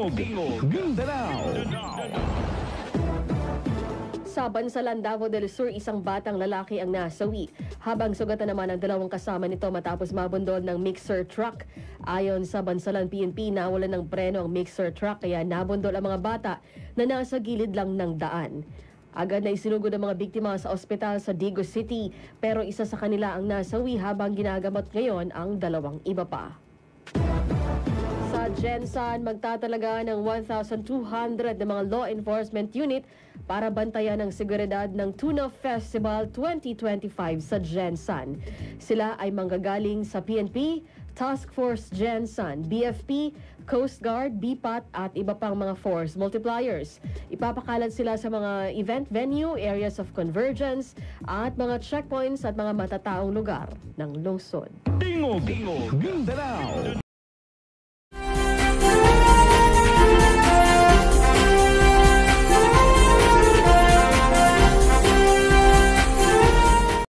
Mindanao. Sa Bansalan, Davao del Sur, isang batang lalaki ang nasawi, habang sugatan naman ang dalawang kasama nito matapos mabundol ng mixer truck. Ayon sa Bansalan PNP, nawalan ng preno ang mixer truck kaya nabundol ang mga bata na nasa gilid lang ng daan. Agad na isinugod ang mga biktima sa ospital sa Digos City, pero isa sa kanila ang nasawi habang ginagamot ngayon ang dalawang iba pa. Sa Gensan, magtatalaga ng 1,200 na mga law enforcement unit para bantayan ang seguridad ng Tuna Festival 2025 sa Gensan. Sila ay manggagaling sa PNP, Task Force Gensan, BFP, Coast Guard, BPAT at iba pang mga force multipliers. Ipapakalat sila sa mga event venue, areas of convergence at mga checkpoints at mga matataong lugar ng lungsod. Tingog, Mindanao.